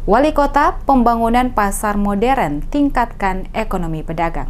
Wali Kota, pembangunan pasar modern, tingkatkan ekonomi pedagang.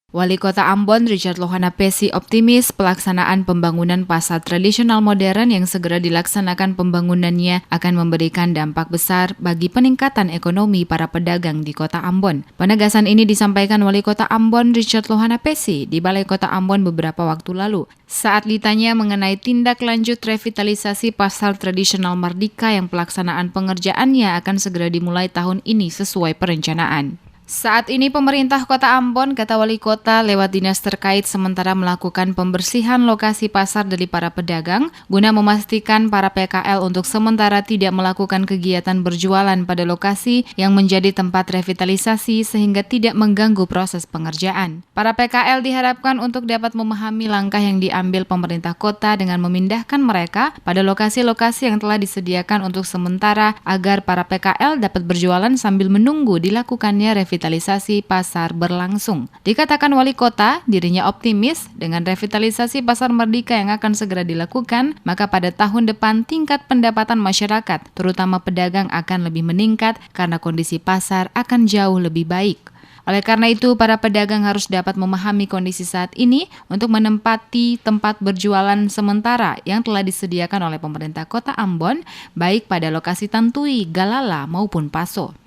Wali Kota Ambon Richard Lohana Pesi optimis pelaksanaan pembangunan pasar tradisional modern yang segera dilaksanakan pembangunannya akan memberikan dampak besar bagi peningkatan ekonomi para pedagang di Kota Ambon. Penegasan ini disampaikan Wali Kota Ambon Richard Lohana Pesi di Balai Kota Ambon beberapa waktu lalu saat ditanya mengenai tindak lanjut revitalisasi pasar tradisional Mardika yang pelaksanaan pengerjaannya akan segera dimulai tahun ini sesuai perencanaan. Saat ini pemerintah Kota Ambon, kata Wali Kota, lewat dinas terkait sementara melakukan pembersihan lokasi pasar dari para pedagang guna memastikan para PKL untuk sementara tidak melakukan kegiatan berjualan pada lokasi yang menjadi tempat revitalisasi sehingga tidak mengganggu proses pengerjaan. Para PKL diharapkan untuk dapat memahami langkah yang diambil pemerintah kota dengan memindahkan mereka pada lokasi-lokasi yang telah disediakan untuk sementara agar para PKL dapat berjualan sambil menunggu dilakukannya revitalisasi pasar berlangsung. Dikatakan Wali Kota, dirinya optimis dengan revitalisasi pasar Mardika yang akan segera dilakukan, maka pada tahun depan tingkat pendapatan masyarakat, terutama pedagang akan lebih meningkat karena kondisi pasar akan jauh lebih baik. Oleh karena itu, para pedagang harus dapat memahami kondisi saat ini untuk menempati tempat berjualan sementara yang telah disediakan oleh pemerintah Kota Ambon, baik pada lokasi Tantui, Galala maupun Paso.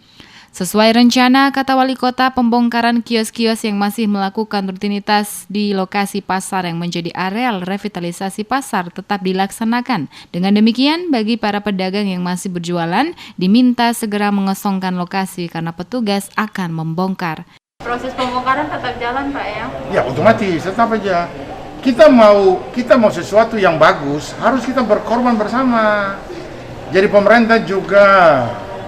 Sesuai rencana, kata Wali Kota, pembongkaran kios-kios yang masih melakukan rutinitas di lokasi pasar yang menjadi areal revitalisasi pasar tetap dilaksanakan. Dengan demikian, bagi para pedagang yang masih berjualan, diminta segera mengosongkan lokasi karena petugas akan membongkar. Proses pembongkaran tetap jalan, Pak, ya? Ya, otomatis, tetap aja. Kita mau sesuatu yang bagus, harus kita berkorban bersama. Jadi pemerintah juga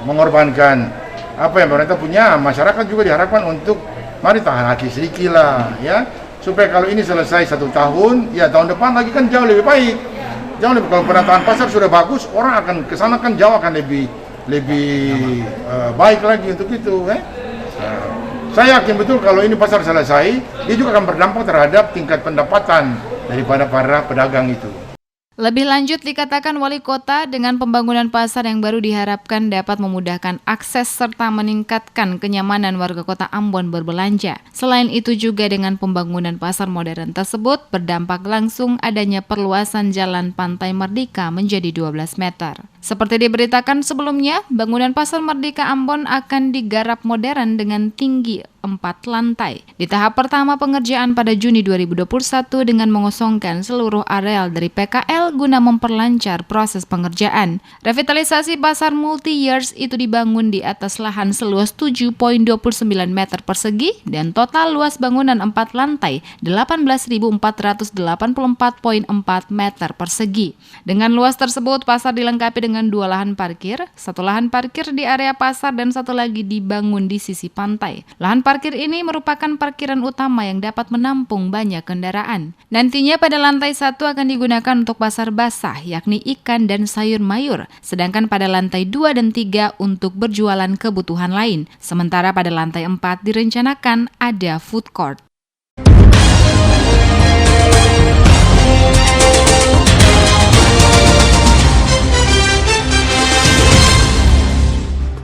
mengorbankan apa yang pemerintah punya, masyarakat juga diharapkan untuk mari tahan haki sedikit lah, ya, supaya kalau ini selesai 1 tahun, ya tahun depan lagi kan jauh lebih baik. Jauh lebih, kalau penataan pasar sudah bagus, orang akan kesana kan jauh akan lebih baik lagi untuk itu. Saya yakin betul kalau ini pasar selesai, dia juga akan berdampak terhadap tingkat pendapatan daripada para pedagang itu. Lebih lanjut dikatakan Wali Kota, dengan pembangunan pasar yang baru diharapkan dapat memudahkan akses serta meningkatkan kenyamanan warga Kota Ambon berbelanja. Selain itu juga dengan pembangunan pasar modern tersebut berdampak langsung adanya perluasan jalan Pantai Mardika menjadi 12 meter. Seperti diberitakan sebelumnya, bangunan pasar Mardika Ambon akan digarap modern dengan tinggi 4 lantai. Di tahap pertama pengerjaan pada Juni 2021 dengan mengosongkan seluruh areal dari PKL guna memperlancar proses pengerjaan. Revitalisasi pasar multi-years itu dibangun di atas lahan seluas 7,29 meter persegi dan total luas bangunan 4 lantai 18.484,4 meter persegi. Dengan luas tersebut, pasar dilengkapi dengan 2 lahan parkir, 1 lahan parkir di area pasar dan 1 lagi dibangun di sisi pantai. Lahan parkir ini merupakan parkiran utama yang dapat menampung banyak kendaraan. Nantinya pada lantai 1 akan digunakan untuk pasar basah, yakni ikan dan sayur mayur, sedangkan pada lantai 2 dan 3 untuk berjualan kebutuhan lain. Sementara pada lantai 4 direncanakan ada food court.